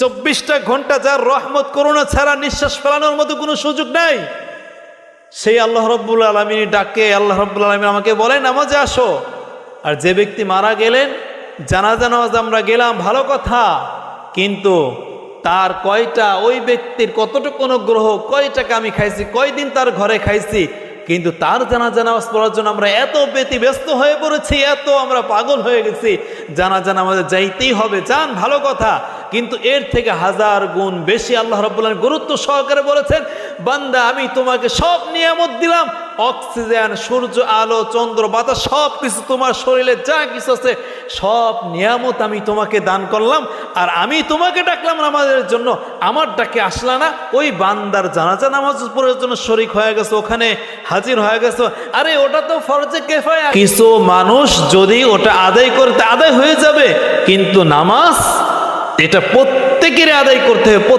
24টা ঘন্টা যার রহমত করুণা ছাড়া নিঃশ্বাস ফেলানোর মতো কোনো সুযোগ নাই, সেই আল্লাহ রাব্বুল আলামিন ডাকে আল্লাহ রাব্বুল আলামিন আমাকে বলে নামাজে আসো। আর যে ব্যক্তি মারা গেলেন, জানাজা নামাজ আমরা গেলাম, ভালো কথা, কিন্তু তার কয়টা, ওই ব্যক্তির কতটুকু অনুগ্রহ, কয় টাকা আমি খাইছি, কয়দিন তার ঘরে খাইছি, কিন্তু তার জানাজা নামাজ পড়ার জন্য আমরা এত ব্যতিব্যস্ত হয়ে পড়েছি, এত আমরা পাগল হয়ে গেছি, জানাজা নামাজে যাইতেই হবে। যান, ভালো কথা, কিন্তু এর থেকে 1000 গুণ বেশি আল্লাহ রাব্বুল আলামিন গুরুত্ব সহকারে বলেছেন, বান্দা আমি তোমাকে সব নিয়ামত দিলাম, অক্সিজেন, সূর্য আলো, চন্দ্র বাতাস, সব কিছু তোমার শরীরে যা কিছু আছে সব নিয়ামত আমি তোমাকে দান করলাম, আর আমি তোমাকে ডাকলাম নামাজের জন্য, আমার ডাকে আসলা না। ওই বান্দার জানাজা নামাজ পড়ার জন্য শরীক হয়ে গেছে, ওখানে হাজির হয়ে গেছে। আরে ওটা তো ফরজে কিফায়া, কিছু মানুষ যদি ওটা আদায় করতে আদায় হয়ে যাবে, কিন্তু নামাজ এটা প্রত্যেকের আদায় করতে হবে।